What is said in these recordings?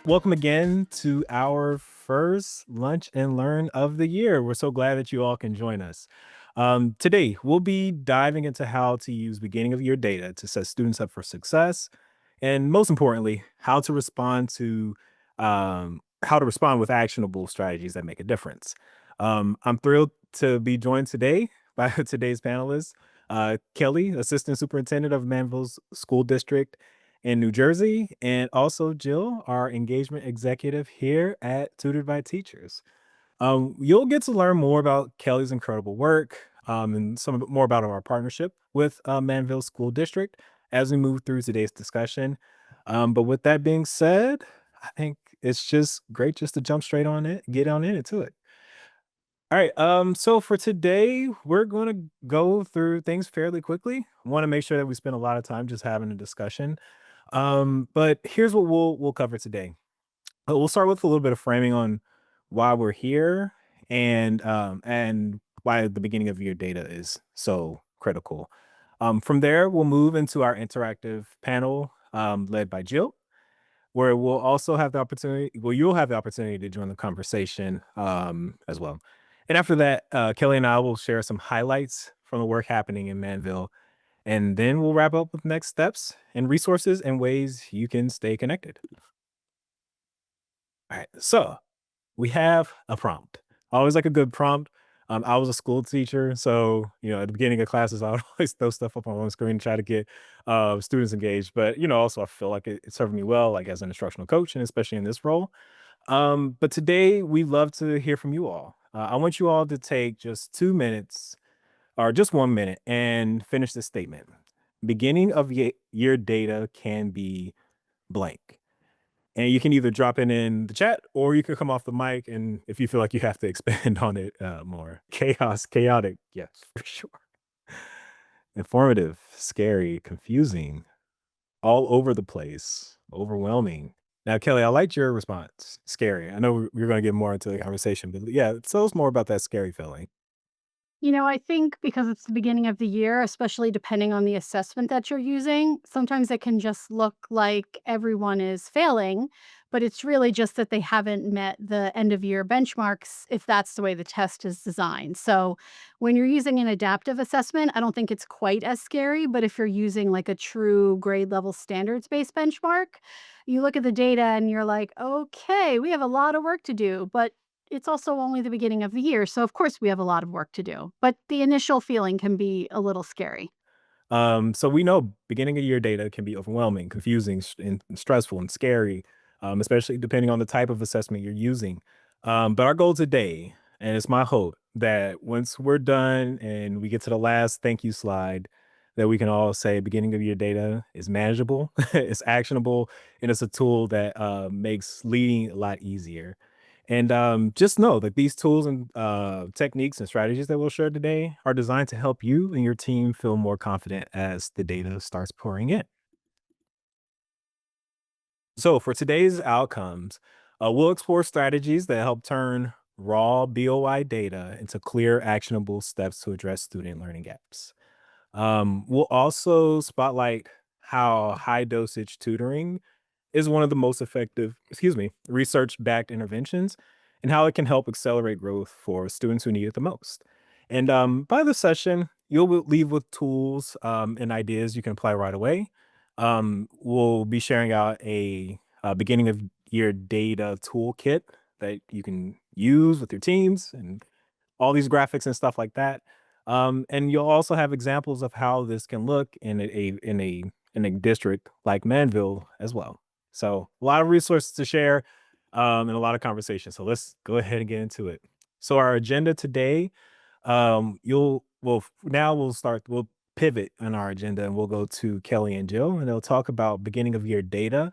Welcome again to our first lunch and learn of the year. We're so glad that you all can join us. Today, we'll be diving into how to use beginning of year data to set students up for success, and most importantly, how to respond with actionable strategies that make a difference. I'm thrilled to be joined today by today's panelists, Kelly, Assistant Superintendent of Manville's School District in New Jersey, and also Jill, our engagement executive here at Tutored by Teachers. You'll get to learn more about Kelly's incredible work and more about our partnership with Manville School District as we move through today's discussion. But with that being said, I think it's just great just to jump straight on it, get on into it. All right. So for today, we're going to go through things fairly quickly. Want to make sure that we spend a lot of time just having a discussion. But here's what we'll cover today. We'll start with a little bit of framing on why we're here and why the beginning of your data is so critical. From there, we'll move into our interactive panel led by Jill, where we'll also have the opportunity. Well, you'll have the opportunity to join the conversation as well. And after that, Kelly and I will share some highlights from the work happening in Manville, and then we'll wrap up with next steps and resources and ways you can stay connected. All right. So we have a prompt. I always like a good prompt. I was a school teacher, so at the beginning of classes, I would always throw stuff up on one screen to try to get students engaged. But also I feel like it served me well, like as an instructional coach, and especially in this role. But today we love to hear from you all. I want you all to take just 2 minutes or just 1 minute and finish this statement. Beginning of year data can be blank. And you can either drop it in the chat or you could come off the mic. And if you feel like you have to expand on it more, chaotic. Yes, for sure. Informative, scary, confusing, all over the place, overwhelming. Now, Kelly, I liked your response. Scary. I know we're going to get more into the conversation, but yeah, tell us more about that scary feeling. I think because it's the beginning of the year, especially depending on the assessment that you're using, sometimes it can just look like everyone is failing, but it's really just that they haven't met the end of year benchmarks if that's the way the test is designed. So, when you're using an adaptive assessment, I don't think it's quite as scary, but if you're using like a true grade level standards based benchmark, you look at the data and you're like, okay, we have a lot of work to do, but it's also only the beginning of the year, so of course we have a lot of work to do, but the initial feeling can be a little scary. So we know beginning of year data can be overwhelming, confusing, and stressful and scary, especially depending on the type of assessment you're using. But our goal today, and it's my hope that once we're done and we get to the last thank you slide, that we can all say beginning of year data is manageable, it's actionable, and it's a tool that makes leading a lot easier. And just know that these tools and techniques and strategies that we'll share today are designed to help you and your team feel more confident as the data starts pouring in. So, for today's outcomes, we'll explore strategies that help turn raw BOI data into clear, actionable steps to address student learning gaps. We'll also spotlight how high dosage tutoring is one of the most effective, research backed interventions and how it can help accelerate growth for students who need it the most. And by the session, leave with tools and ideas you can apply right away. We'll be sharing out a beginning of year data toolkit that you can use with your teams and all these graphics and stuff like that. And you'll also have examples of how this can look in a district like Manville as well. So a lot of resources to share and a lot of conversation. So let's go ahead and get into it. So our agenda today, now we'll pivot on our agenda and we'll go to Kelly and Jill and they'll talk about beginning of year data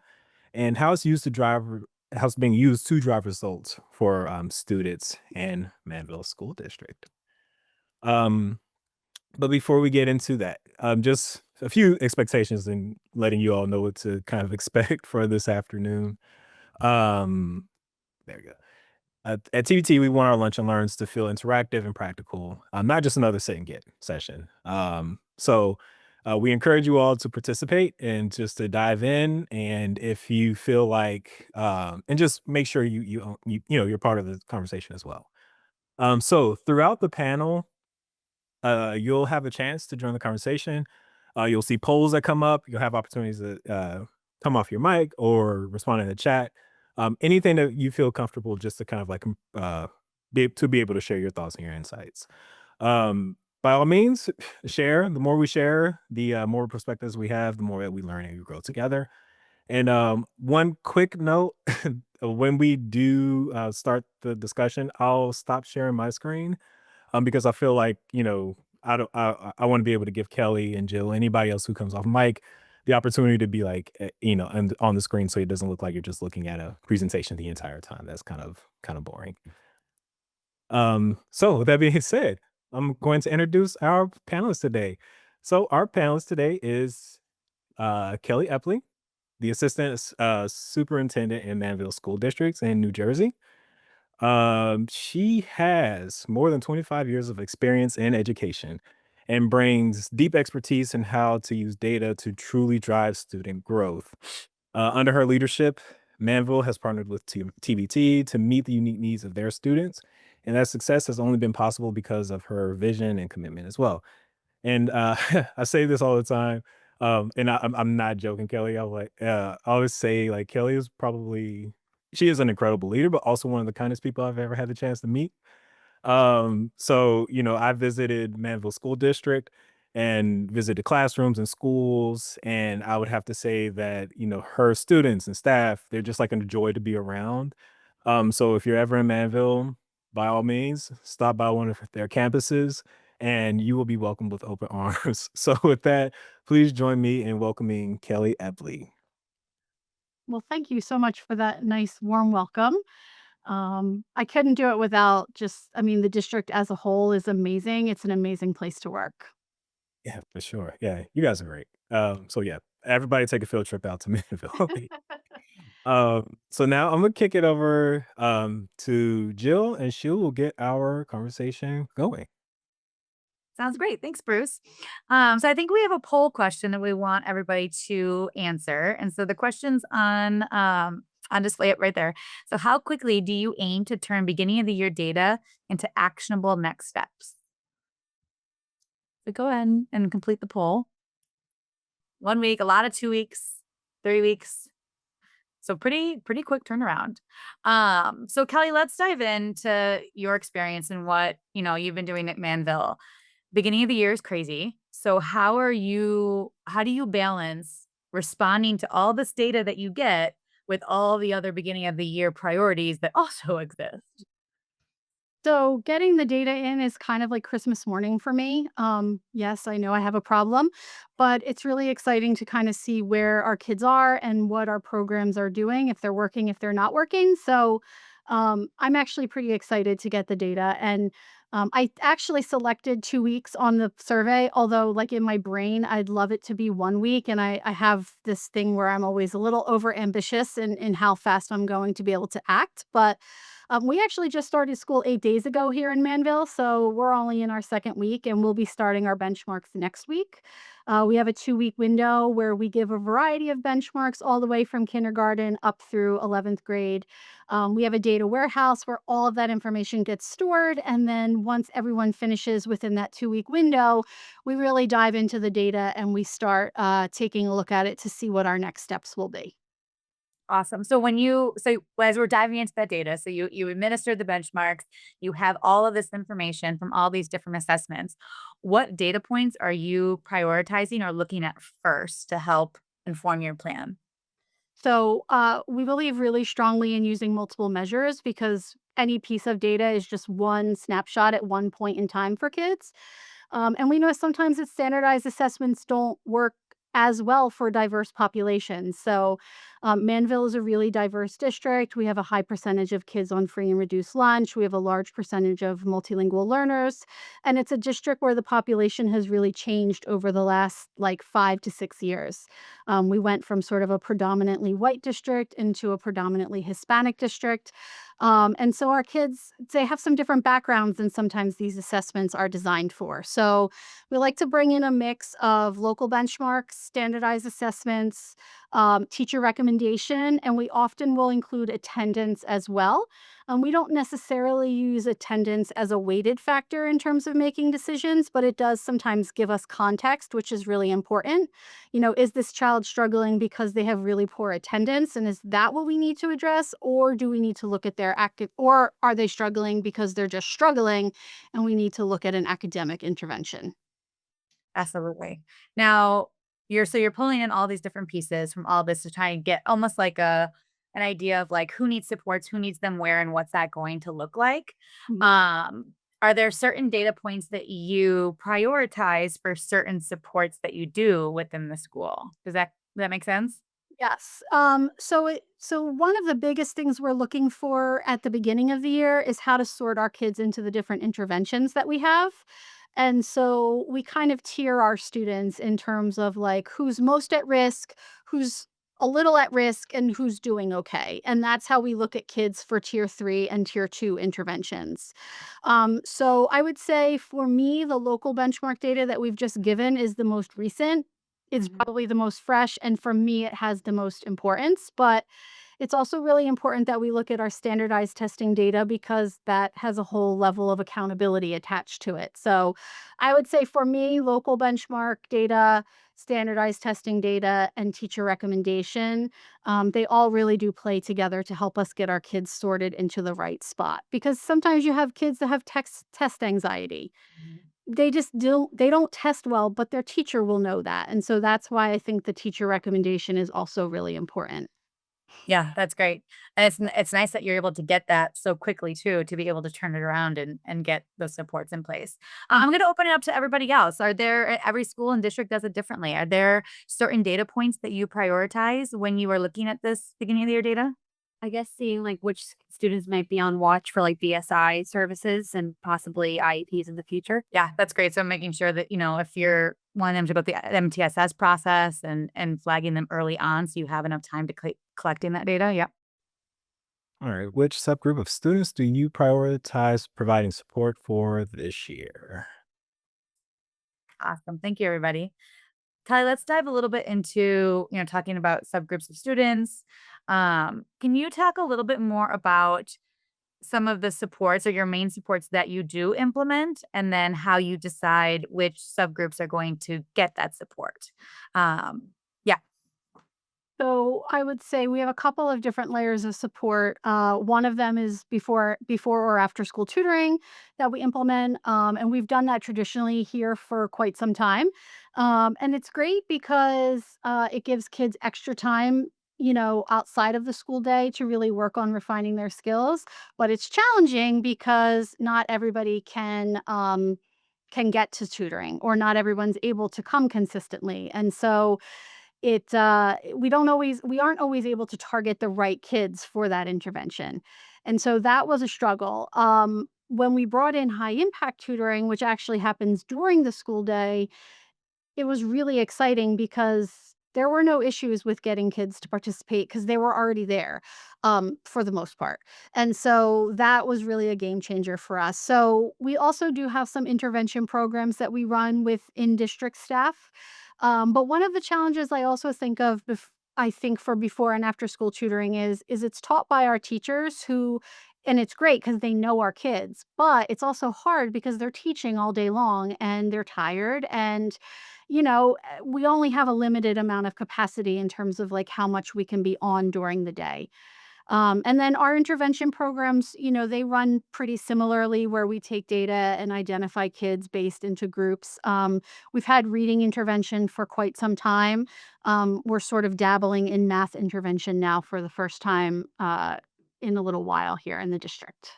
and how it's being used to drive results for students in Manville School District. Um, but before we get into that, just a few expectations and letting you all know what to kind of expect for this afternoon. Um, there we go. At TBT, we want our lunch and learns to feel interactive and practical, not just another sit and get session. We encourage you all to participate and just to dive in. And if you feel like, and just make sure you're part of the conversation as well. So throughout the panel, you'll have a chance to join the conversation. You'll see polls that come up. You'll have opportunities to come off your mic or respond in the chat. Anything that you feel comfortable just to kind of like be able to share your thoughts and your insights. By all means, share. The more we share, the more perspectives we have, the more that we learn and we grow together. And one quick note: when we do start the discussion, I'll stop sharing my screen because I feel like, I don't I want to be able to give Kelly and Jill, anybody else who comes off mic, the opportunity to be like, on the screen so it doesn't look like you're just looking at a presentation the entire time. That's kind of boring. So with that being said, I'm going to introduce our panelists today. So our panelist today is Kelly Epley, the assistant superintendent in Manville School Districts in New Jersey. She has more than 25 years of experience in education and brings deep expertise in how to use data to truly drive student growth. Under her leadership, Manville has partnered with TBT to meet the unique needs of their students, and that success has only been possible because of her vision and commitment as well. And I say this all the time, and I'm not joking, Kelly. I always say like Kelly is probably she is an incredible leader, but also one of the kindest people I've ever had the chance to meet. So, I visited Manville School District and visited classrooms and schools, and I would have to say that, her students and staff, they're just like a joy to be around. So if you're ever in Manville, by all means, stop by one of their campuses and you will be welcomed with open arms. So with that, please join me in welcoming Kelly Epley. Well, thank you so much for that nice warm welcome. I couldn't do it without just I mean, the district as a whole is amazing. It's an amazing place to work. Yeah, for sure. Yeah, you guys are great. So yeah, everybody take a field trip out to Manville. So now I'm gonna kick it over to Jill, and she will get our conversation going. Sounds great. Thanks, Bruce. So I think we have a poll question that we want everybody to answer. And so the question's on display it right there. So how quickly do you aim to turn beginning of the year data into actionable next steps? So go ahead and complete the poll. 1 week, a lot of 2 weeks, 3 weeks. So pretty quick turnaround. So Kelly, let's dive into your experience and what you've been doing at Manville. Beginning of the year is crazy. So how do you balance responding to all this data that you get with all the other beginning of the year priorities that also exist? So, getting the data in is kind of like Christmas morning for me. Yes, I know I have a problem, but it's really exciting to kind of see where our kids are and what our programs are doing, if they're working, if they're not working. So, I'm actually pretty excited to get the data. And I actually selected 2 weeks on the survey, although, like in my brain, I'd love it to be 1 week. And I have this thing where I'm always a little over ambitious in how fast I'm going to be able to act. But we actually just started school 8 days ago here in Manville, so we're only in our second week, and we'll be starting our benchmarks next week. We have a 2 week window where we give a variety of benchmarks all the way from kindergarten up through 11th grade. We have a data warehouse where all of that information gets stored. And then once everyone finishes within that 2 week window, we really dive into the data and we start taking a look at it to see what our next steps will be. Awesome. So as we're diving into that data, so you administer the benchmarks, you have all of this information from all these different assessments. What data points are you prioritizing or looking at first to help inform your plan? So, we believe really strongly in using multiple measures because any piece of data is just one snapshot at one point in time for kids. And we know sometimes that standardized assessments don't work as well for diverse populations. So, Manville is a really diverse district. We have a high percentage of kids on free and reduced lunch. We have a large percentage of multilingual learners. And it's a district where the population has really changed over the last like 5 to 6 years. We went from sort of a predominantly white district into a predominantly Hispanic district. And so our kids, they have some different backgrounds than sometimes these assessments are designed for. So we like to bring in a mix of local benchmarks, standardized assessments, teacher recommendation, and we often will include attendance as well. We don't necessarily use attendance as a weighted factor in terms of making decisions, but it does sometimes give us context, which is really important. Is this child struggling because they have really poor attendance? And is that what we need to address? Or do we need to look at their active, or are they struggling because they're just struggling and we need to look at an academic intervention? Absolutely. Now, you're pulling in all these different pieces from all this to try and get almost like an idea of like who needs supports, who needs them where, and what's that going to look like. Mhm. Are there certain data points that you prioritize for certain supports that you do within the school? Does that make sense? Yes. So one of the biggest things we're looking for at the beginning of the year is how to sort our kids into the different interventions that we have. And so we kind of tier our students in terms of like who's most at risk, who's a little at risk, and who's doing okay. And that's how we look at kids for tier 3 and tier 2 interventions. So I would say for me, the local benchmark data that we've just given is the most recent. It's Mhm. probably the most fresh, and for me, it has the most importance, but it's also really important that we look at our standardized testing data because that has a whole level of accountability attached to it. So, I would say for me, local benchmark data, standardized testing data, and teacher recommendation, they all really do play together to help us get our kids sorted into the right spot. Because sometimes you have kids that have test anxiety. They don't test well, but their teacher will know that, and so that's why I think the teacher recommendation is also really important. Yeah, that's great. And it's nice that you're able to get that so quickly too, to be able to turn it around and get those supports in place. I'm going to open it up to everybody else. Are there every school and district does it differently? Are there certain data points that you prioritize when you are looking at this beginning of the year data? I guess seeing like which students might be on watch for like BSI services and possibly IEPs in the future. Yeah, that's great. So making sure that, if you're wanting them to go through the MTSS process and flagging them early on so you have enough time to collecting that data. Yeah. All right. Which subgroup of students do you prioritize providing support for this year? Awesome. Thank you, everybody. Kylie, let's dive a little bit into, talking about subgroups of students. Can you talk a little bit more about some of the supports or your main supports that you do implement, and then how you decide which subgroups are going to get that support? Um, yeah. So I would say we have a couple of different layers of support. One of them is before or after school tutoring that we implement, and we've done that traditionally here for quite some time. And it's great because it gives kids extra time, outside of the school day to really work on refining their skills. But it's challenging because not everybody can get to tutoring, or not everyone's able to come consistently, and so we aren't always able to target the right kids for that intervention. And so that was a struggle. When we brought in high impact tutoring, which actually happens during the school day, it was really exciting because there were no issues with getting kids to participate because they were already there, for the most part. And so that was really a game changer for us. So we also do have some intervention programs that we run with in district staff. But one of the challenges I also think of, I think for before and after school tutoring is it's taught by our teachers who, and it's great because they know our kids, but it's also hard because they're teaching all day long and they're tired, and we only have a limited amount of capacity in terms of like how much we can be on during the day. And then our intervention programs, they run pretty similarly where we take data and identify kids based into groups. We've had reading intervention for quite some time. We're sort of dabbling in math intervention now for the first time in a little while here in the district.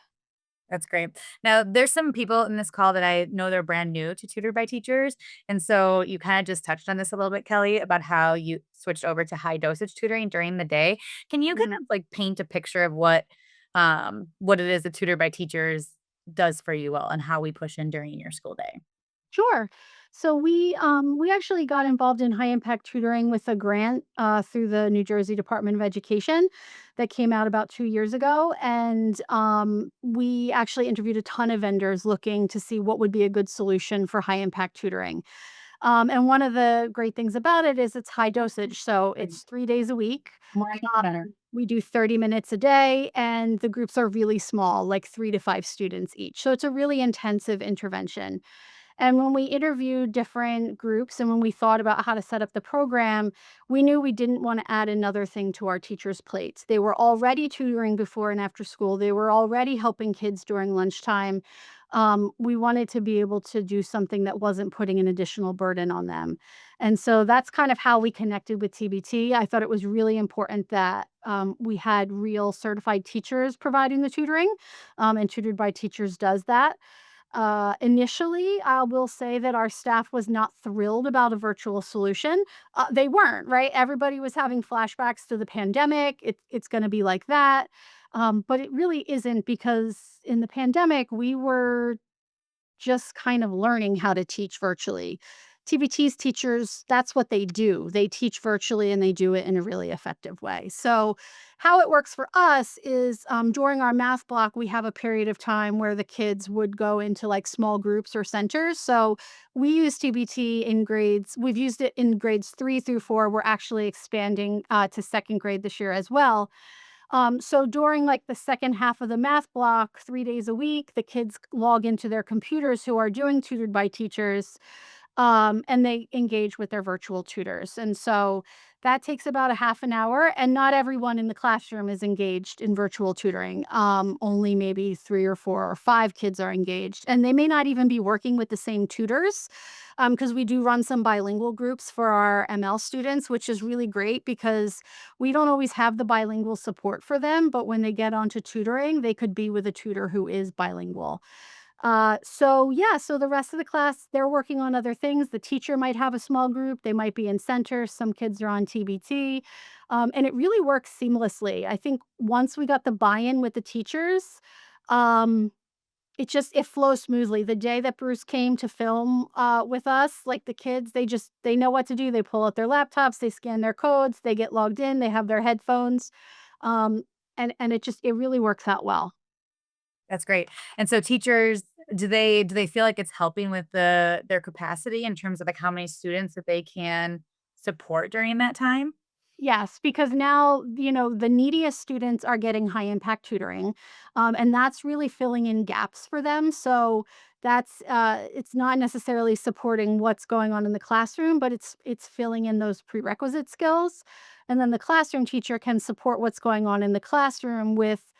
That's great. Now, there's some people in this call that I know they're brand new to Tutored by Teachers. And so you kind of just touched on this a little bit, Kelly, about how you switched over to high dosage tutoring during the day. Can you kind Mhm. of like paint a picture of what it is that Tutored by Teachers does for you all and how we push in during your school day? Sure. So we actually got involved in high impact tutoring with a grant through the New Jersey Department of Education that came out about 2 years ago, and we actually interviewed a ton of vendors looking to see what would be a good solution for high impact tutoring. And one of the great things about it is it's high dosage, so it's 3 days a week. We do 30 minutes a day, and the groups are really small, like 3 to 5 students each. So it's a really intensive intervention. And when we interviewed different groups and when we thought about how to set up the program, we knew we didn't want to add another thing to our teachers' plates. They were already tutoring before and after school, they were already helping kids during lunchtime. We wanted to be able to do something that wasn't putting an additional burden on them. And so that's kind of how we connected with TBT. I thought it was really important that we had real certified teachers providing the tutoring, and Tutored by Teachers does that. Initially, I will say that our staff was not thrilled about a virtual solution. They weren't, right? Everybody was having flashbacks to the pandemic. It's going to be like that. But it really isn't, because in the pandemic, we were just kind of learning how to teach virtually. TBT's teachers, that's what they do. They teach virtually and they do it in a really effective way. So, how it works for us is during our math block, we have a period of time where the kids would go into like small groups or centers. So, we use TBT in grades, we've used it in grades 3 through 4. We're actually expanding to second grade this year as well. So during like the second half of the math block, 3 days a week, the kids log into their computers who are doing Tutored by Teachers, and they engage with their virtual tutors. And so that takes about a half an hour, and not everyone in the classroom is engaged in virtual tutoring. Only maybe 3 or 4 or 5 kids are engaged, and they may not even be working with the same tutors, because we do run some bilingual groups for our ML students, which is really great because we don't always have the bilingual support for them. But when they get onto tutoring, they could be with a tutor who is bilingual. So yeah, so the rest of the class, they're working on other things. The teacher might have a small group, they might be in center, some kids are on TBT. And it really works seamlessly. I think once we got the buy-in with the teachers, um, it flows smoothly. The day that Bruce came to film with us, like the kids, they know what to do. They pull out their laptops, they scan their codes, they get logged in, they have their headphones. Um, and it really works out well. That's great. And so teachers, do they feel like it's helping with their capacity in terms of like how many students that they can support during that time? Yes, because now, the neediest students are getting high impact tutoring, and that's really filling in gaps for them. So it's not necessarily supporting what's going on in the classroom, but it's filling in those prerequisite skills. And then the classroom teacher can support what's going on in the classroom with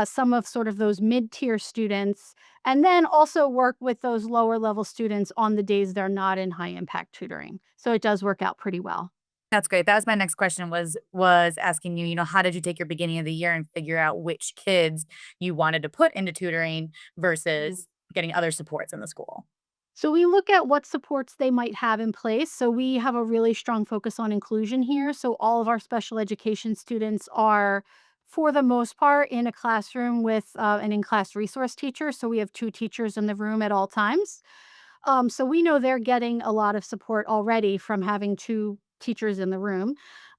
some of sort of those mid-tier students, and then also work with those lower level students on the days they're not in high impact tutoring. So it does work out pretty well. That's great. That was my next question was asking you, how did you take your beginning of the year and figure out which kids you wanted to put into tutoring versus getting other supports in the school? So we look at what supports they might have in place. So we have a really strong focus on inclusion here. So all of our special education students are, for the most part, in a classroom with an in-class resource teacher. So we have 2 teachers in the room at all times. So we know they're getting a lot of support already from having 2 teachers in the room.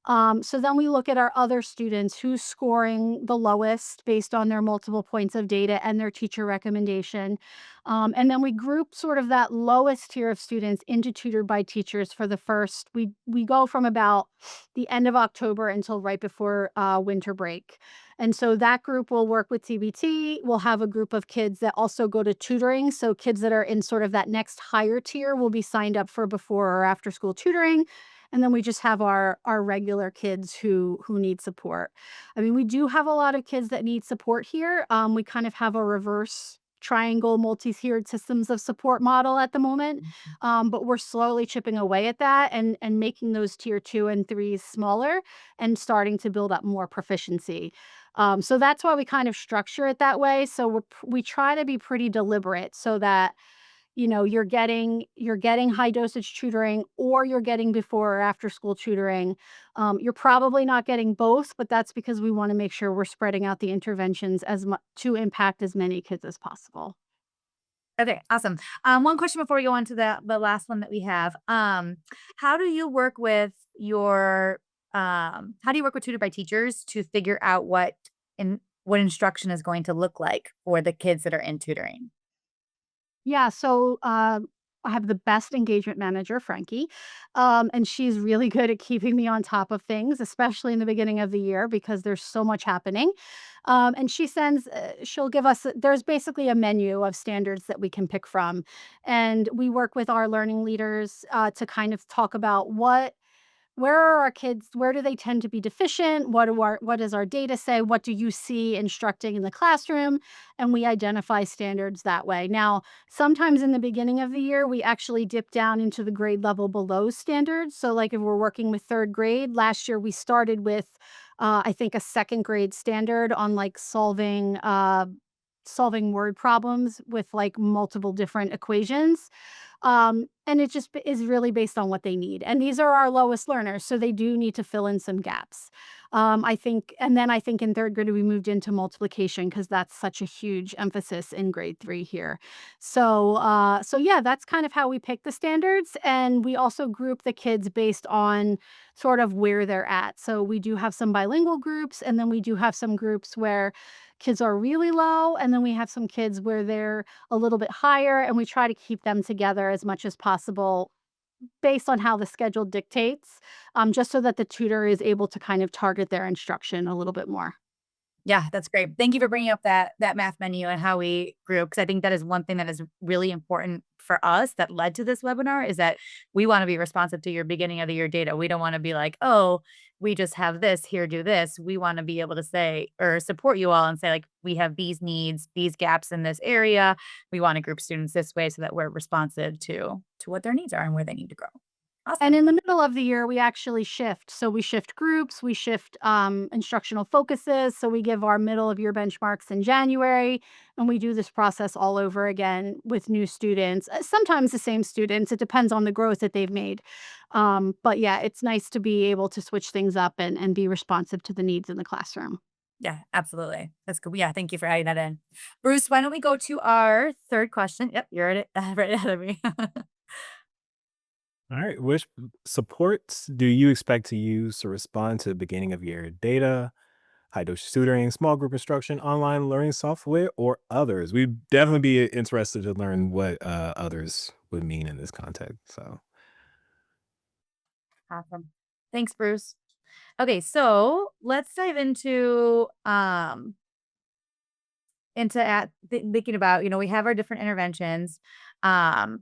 So then we look at our other students who's scoring the lowest based on their multiple points of data and their teacher recommendation. And then we group sort of that lowest tier of students into Tutored by Teachers for the first. We go from about the end of October until right before winter break. And so that group will work with TBT. We'll have a group of kids that also go to tutoring. So kids that are in sort of that next higher tier will be signed up for before or after school tutoring. And then we just have our regular kids who need support. I mean, we do have a lot of kids that need support here. We kind of have a reverse triangle multi-tiered systems of support model at the moment. But we're slowly chipping away at that and making those tier 2 and 3s smaller and starting to build up more proficiency. So that's why we kind of structure it that way. So we try to be pretty deliberate so that you're getting high dosage tutoring, or you're getting before or after school tutoring. You're probably not getting both, but that's because we want to make sure we're spreading out the interventions as much to impact as many kids as possible. Okay, awesome. One question before we go on to the last one that we have. How do you work with your how do you work with tutored by teachers to figure out what instruction is going to look like for the kids that are in tutoring? Yeah, so, I have the best engagement manager, Frankie, and she's really good at keeping me on top of things, especially in the beginning of the year because there's so much happening. And she'll give us there's basically a menu of standards that we can pick from, and we work with our learning leaders, to kind of talk about where are our kids? Where do they tend to be deficient? What does our data say? What do you see instructing in the classroom? And we identify standards that way. Now, sometimes in the beginning of the year, we actually dip down into the grade level below standards. So, like if we're working with third grade, last year we started with, I think, a second grade standard on like solving word problems with like multiple different equations. And it just is really based on what they need. And these are our lowest learners, so they do need to fill in some gaps. I think in third grade we moved into multiplication because that's such a huge emphasis in grade 3 here. So yeah, that's kind of how we pick the standards, and we also group the kids based on sort of where they're at. So we do have some bilingual groups, and then we do have some groups where kids are really low, and then we have some kids where they're a little bit higher, and we try to keep them together as much as possible based on how the schedule dictates, just so that the tutor is able to kind of target their instruction a little bit more. Yeah, that's great. Thank you for bringing up that math menu and how we grew, because I think that is one thing that is really important for us that led to this webinar is that we want to be responsive to your beginning of the year data. We don't want to be like, oh, we just have this here, do this. We want to be able to say or support you all and say, like, we have these needs, these gaps in this area. We want to group students this way so that we're responsive to what their needs are and where they need to grow. And Awesome. in the middle of the year, we actually shift. So we shift groups, we shift instructional focuses. So we give our middle of year benchmarks in January, and we do this process all over again with new students. Sometimes the same students. It depends on the growth that they've made. But yeah, it's nice to be able to switch things up and be responsive to the needs in the classroom. Yeah, absolutely. That's good. Yeah, thank you for adding that in. Bruce, why don't we go to our third question? Yep, you're at it right ahead of me. All right. Which supports do you expect to use to respond to the beginning of year data, high dosage tutoring, small group instruction, online learning software, or others? We'd definitely be interested to learn what others would mean in this context. So, Awesome. Thanks, Bruce. Okay, so let's dive thinking about, we have our different interventions. Um,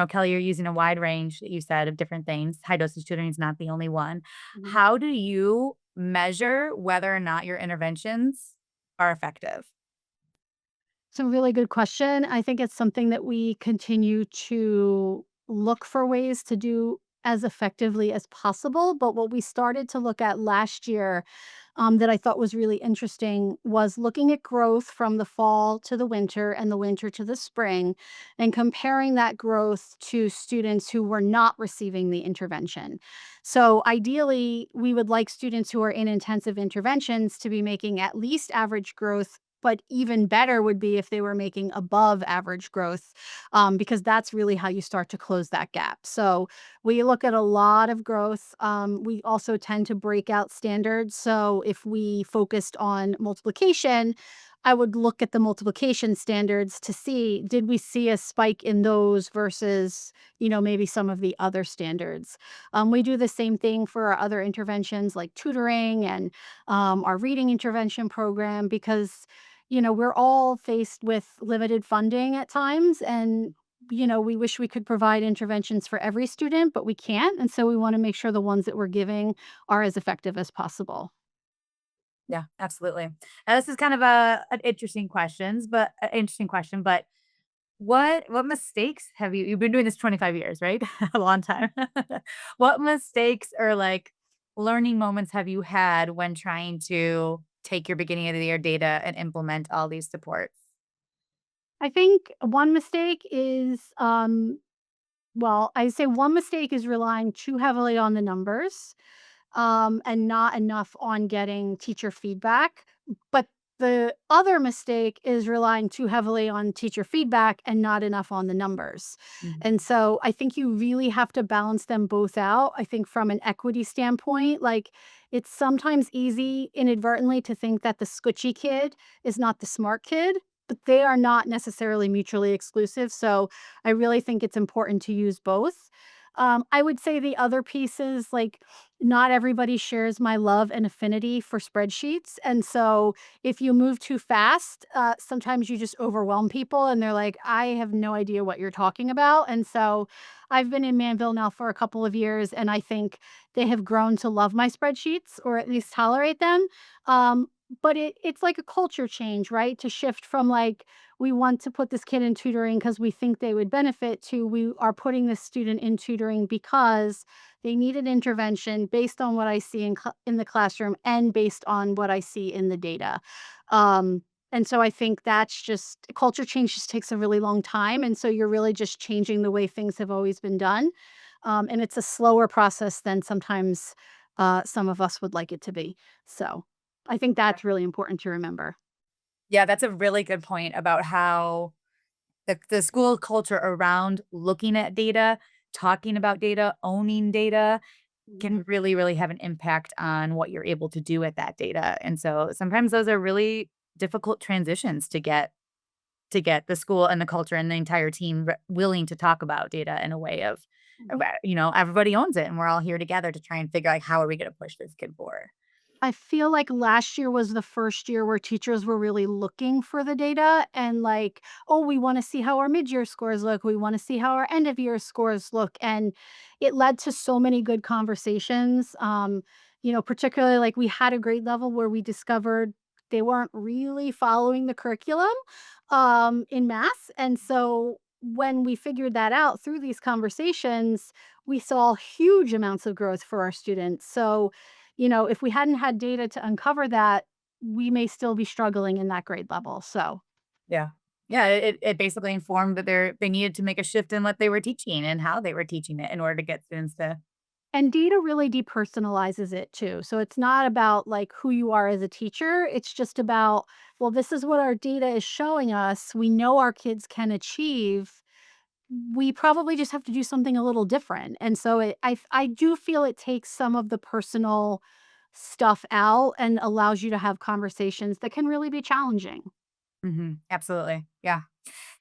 Kelly, you're using a wide range that you said of different things. High dosage tutoring is not the only one. Mhm. How do you measure whether or not your interventions are effective? It's a really good question. I think it's something that we continue to look for ways to do as effectively as possible. But what we started to look at last year, that I thought was really interesting was looking at growth from the fall to the winter and the winter to the spring and comparing that growth to students who were not receiving the intervention. So ideally, we would like students who are in intensive interventions to be making at least average growth, but even better would be if they were making above average growth, because that's really how you start to close that gap. So we look at a lot of growth. We also tend to break out standards. So if we focused on multiplication, I would look at the multiplication standards to see, did we see a spike in those versus, maybe some of the other standards. We do the same thing for our other interventions like tutoring and our reading intervention program because we're all faced with limited funding at times, and we wish we could provide interventions for every student, but we can't. And so we want to make sure the ones that we're giving are as effective as possible. Yeah, absolutely. Now this is kind of an interesting question, but what mistakes have you've been doing this 25 years, right? A long time. What mistakes or like learning moments have you had when trying to take your beginning of the year data and implement all these supports? I think one mistake is, well, I say one mistake is relying too heavily on the numbers, and not enough on getting teacher feedback. But the other mistake is relying too heavily on teacher feedback and not enough on the numbers. Mhm. And so I think you really have to balance them both out. I think from an equity standpoint, like it's sometimes easy inadvertently to think that the scutchy kid is not the smart kid, but they are not necessarily mutually exclusive. So I really think it's important to use both. I would say the other pieces, like not everybody shares my love and affinity for spreadsheets. And so if you move too fast, sometimes you just overwhelm people and they're like, I have no idea what you're talking about. And so I've been in Manville now for a couple of years, and I think they have grown to love my spreadsheets or at least tolerate them. Um, but it's like a culture change, right? To shift from like, we want to put this kid in tutoring because we think they would benefit to we are putting this student in tutoring because they need an intervention based on what I see in the classroom and based on what I see in the data. Um, and so I think that's just culture change just takes a really long time. And so you're really just changing the way things have always been done. And it's a slower process than sometimes some of us would like it to be. So I think that's really important to remember. Yeah, that's a really good point about how the school culture around looking at data, talking about data, owning data can really, really have an impact on what you're able to do with that data. And so sometimes those are really difficult transitions to get the school and the culture and the entire team willing to talk about data in a way of, everybody owns it and we're all here together to try and figure out how are we going to push this kid forward. I feel like last year was the first year where teachers were really looking for the data and like, oh, we want to see how our mid-year scores look. We want to see how our end of year scores look. And it led to so many good conversations. Particularly like we had a grade level where we discovered they weren't really following the curriculum in math. And so when we figured that out through these conversations, we saw huge amounts of growth for our students. So if we hadn't had data to uncover that, we may still be struggling in that grade level. So, Yeah. Yeah, it basically informed that they needed to make a shift in what they were teaching and how they were teaching it in order to get students to. and data really depersonalizes it too. So it's not about like who you are as a teacher. It's just about, well, this is what our data is showing us. We know our kids can achieve. We probably just have to do something a little different. And so I do feel it takes some of the personal stuff out and allows you to have conversations that can really be challenging. Mhm, absolutely. Yeah.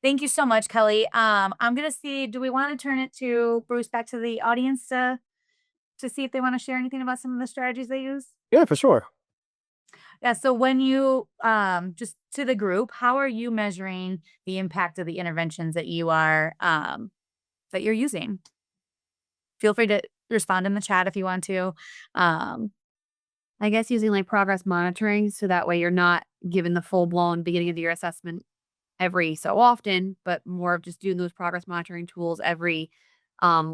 Thank you so much, Kelly. I'm gonna see, do we want to turn it to Bruce back to the audience to see if they want to share anything about some of the strategies they use? Yeah, for sure. Yeah, so when you just to the group, how are you measuring the impact of the interventions that you're using? Feel free to respond in the chat if you want to. Um, I guess using like progress monitoring so that way you're not given the full blown beginning of the year assessment every so often, but more of just doing those progress monitoring tools every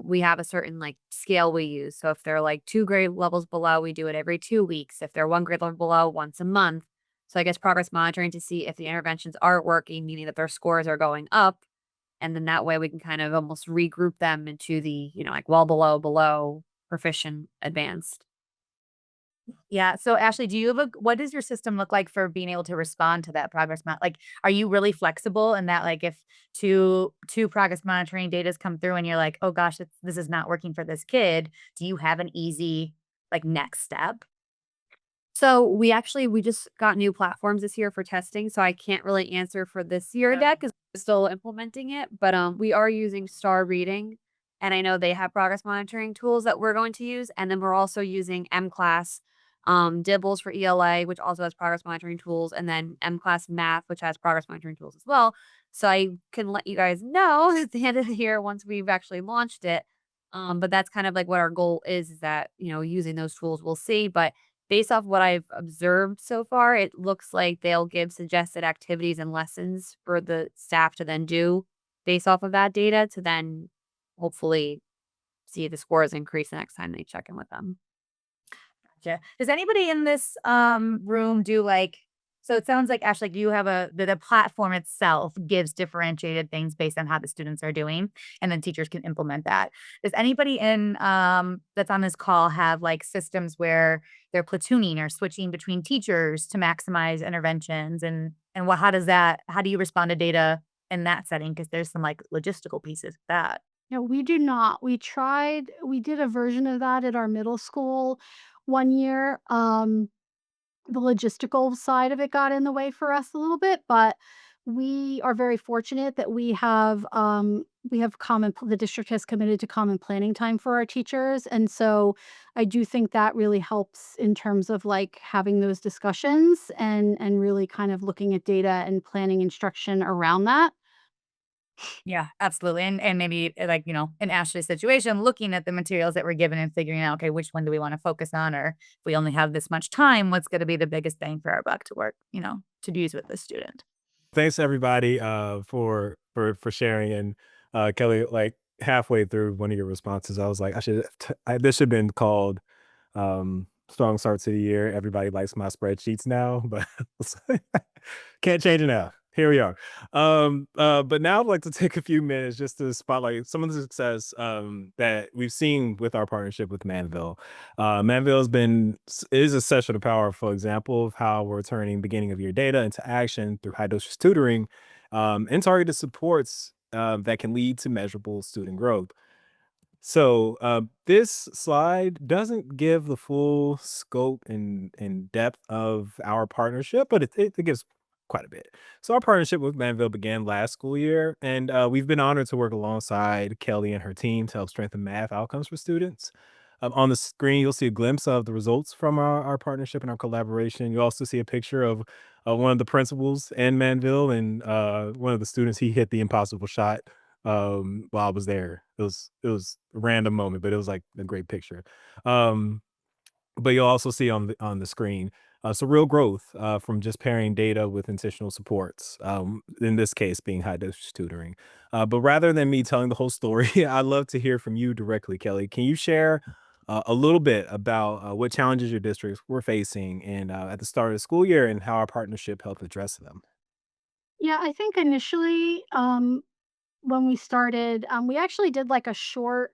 we have a certain like scale we use. So if they're like 2 grade levels below, we do it every 2 weeks. If they're 1 grade level below, once a month. So I guess progress monitoring to see if the interventions are working, meaning that their scores are going up. And then that way we can kind of almost regroup them into the, like well below, proficient, advanced. Yeah. So Ashley, what does your system look like for being able to respond to that progress like, are you really flexible in that, like, if two progress monitoring datas come through and you're like, oh gosh, this is not working for this kid, do you have an easy, like, next step? So we just got new platforms this year for testing, so I can't really answer for this year yet because we're still implementing it. But we are using Star Reading, and I know they have progress monitoring tools that we're going to use, and then we're also using M Class, DIBELS for ELA, which also has progress monitoring tools, and then M Class Math, which has progress monitoring tools as well. So I can let you guys know at the end of the year once we've actually launched it. But that's kind of like what our goal is that using those tools we'll see, but based off what I've observed so far, it looks like they'll give suggested activities and lessons for the staff to then do based off of that data to then hopefully see the scores increase the next time they check in with them. Gotcha. Does anybody in this room do like, so it sounds like Ash, like you have the platform itself gives differentiated things based on how the students are doing, and then teachers can implement that. Does anybody in that's on this call have like systems where they're platooning or switching between teachers to maximize interventions, and what how do you respond to data in that setting? Because there's some like logistical pieces of that. No, we do not. We did a version of that at our middle school one year. The logistical side of it got in the way for us a little bit, but we are very fortunate that we have the district has committed to common planning time for our teachers. And so I do think that really helps in terms of like having those discussions and really kind of looking at data and planning instruction around that. Yeah, absolutely. And maybe like, in Ashley's situation, looking at the materials that we're given and figuring out, okay, which one do we want to focus on? Or if we only have this much time, what's going to be the biggest bang for our buck to work, to use with the student? Thanks everybody for sharing. And Kelly, like halfway through one of your responses, I was like, this should have been called strong start to the year. Everybody likes my spreadsheets now, but can't change it now. Here we are. But now I'd like to take a few minutes just to spotlight some of the success that we've seen with our partnership with Manville. Manville is a such a powerful example of how we're turning beginning of year data into action through high-dosage tutoring and targeted supports that can lead to measurable student growth. So this slide doesn't give the full scope and depth of our partnership, but it gives quite a bit. So our partnership with Manville began last school year, and we've been honored to work alongside Kelly and her team to help strengthen math outcomes for students. On the screen, you'll see a glimpse of the results from our partnership and our collaboration. You also see a picture of one of the principals in Manville and one of the students. He hit the impossible shot while I was there. It was a random moment, but it was like a great picture. Um, but you'll also see on the screen some real growth from just pairing data with intentional supports. In this case, being high dosage tutoring. But rather than me telling the whole story, I'd love to hear from you directly, Kelly. Can you share a little bit about what challenges your districts were facing and at the start of the school year and how our partnership helped address them? Yeah, I think initially, when we started, we actually did like a short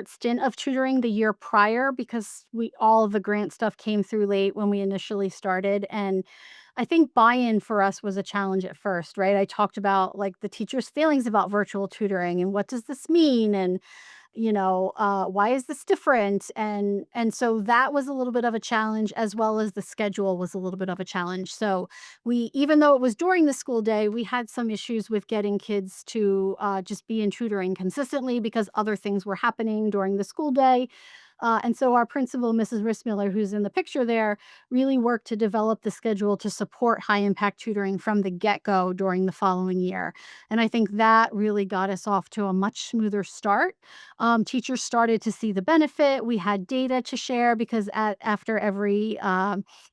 stint of tutoring the year prior because we all of the grant stuff came through late when we initially started, and I think buy-in for us was a challenge at first, right? I talked about like the teachers' feelings about virtual tutoring and what does this mean, and why is this different? And so that was a little bit of a challenge, as well as the schedule was a little bit of a challenge. So we, even though it was during the school day, we had some issues with getting kids to just be in tutoring consistently because other things were happening during the school day. And so our principal, Mrs. Rissmiller, who's in the picture there, really worked to develop the schedule to support high impact tutoring from the get go during the following year. And I think that really got us off to a much smoother start. Teachers started to see the benefit. We had data to share because after every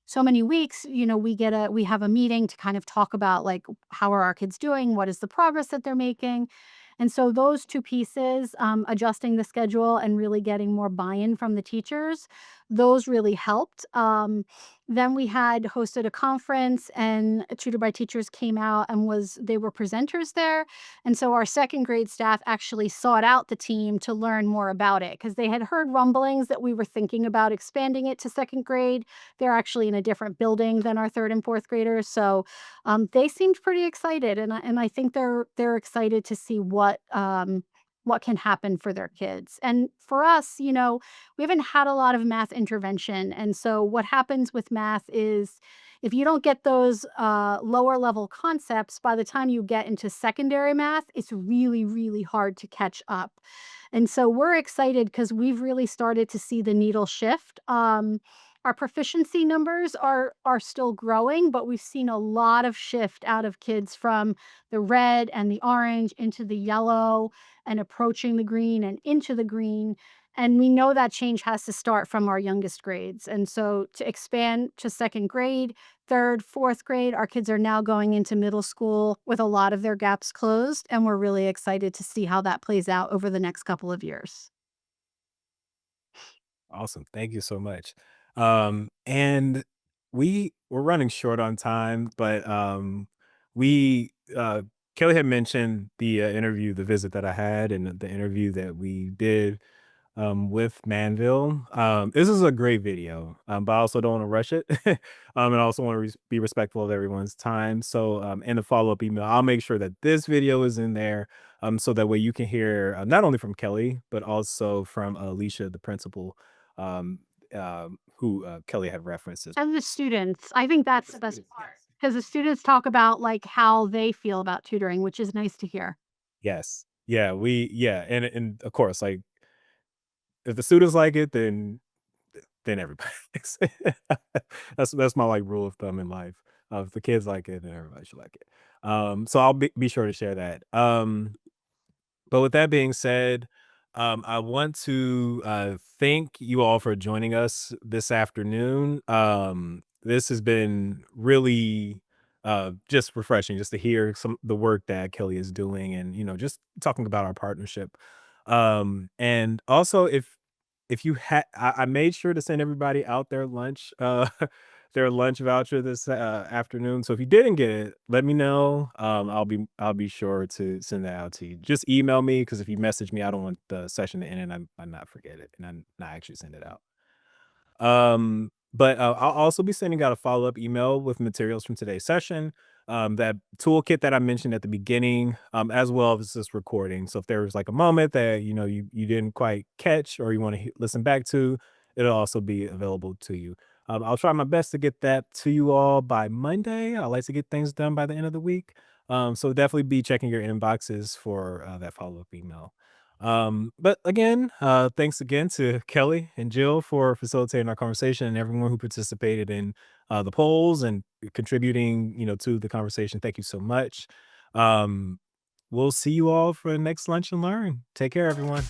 so many weeks, we have a meeting to kind of talk about like how are our kids doing, what is the progress that they're making, and so those two pieces, adjusting the schedule and really getting more buy-in from the teachers, those really helped. Then we had hosted a conference and Tutor by Teachers came out and they were presenters there. And so our second grade staff actually sought out the team to learn more about it because they had heard rumblings that we were thinking about expanding it to second grade. They're actually in a different building than our third and fourth graders. So they seemed pretty excited, and I think they're excited to see what can happen for their kids. And for us, we haven't had a lot of math intervention, and so what happens with math is if you don't get those lower level concepts by the time you get into secondary math, it's really, really hard to catch up. And so we're excited because we've really started to see the needle shift. Our proficiency numbers are still growing, but we've seen a lot of shift out of kids from the red and the orange into the yellow and approaching the green and into the green. And we know that change has to start from our youngest grades. And so to expand to second grade, third, fourth grade, our kids are now going into middle school with a lot of their gaps closed. And we're really excited to see how that plays out over the next couple of years. Awesome. Thank you so much. And we're running short on time, but we Kelly had mentioned the interview, the visit that I had, and the interview that we did with Manville. This is a great video, but I also don't want to rush it. And I also want to be respectful of everyone's time. So, in the follow up email, I'll make sure that this video is in there, so that way you can hear not only from Kelly, but also from Alicia, the principal, um, who Kelly had referenced as. And the students, I think that's the best part because the students talk about like how they feel about tutoring, which is nice to hear. Yes. Yeah, and of course, like if the students like it, then everybody likes it. That's my like rule of thumb in life. If the kids like it, then everybody should like it. So I'll be sure to share that. But with that being said, I want to thank you all for joining us this afternoon. This has been really just refreshing just to hear some the work that Kelly is doing, and just talking about our partnership. And also, if you had, I made sure to send everybody out their lunch, their lunch voucher this afternoon. So if you didn't get it, let me know. I'll be sure to send that out to you. Just email me, because if you message me, I don't want the session to end and I not forget it and I not actually send it out. But I'll also be sending out a follow-up email with materials from today's session, that toolkit that I mentioned at the beginning, as well as this recording. So if there was like a moment that you didn't quite catch or you want to listen back to, it'll also be available to you. I'll try my best to get that to you all by Monday. I like to get things done by the end of the week. So definitely be checking your inboxes for that follow-up email. But again, thanks again to Kelly and Jill for facilitating our conversation, and everyone who participated in the polls and contributing, to the conversation. Thank you so much. Um, we'll see you all for the next Lunch and Learn. Take care, everyone.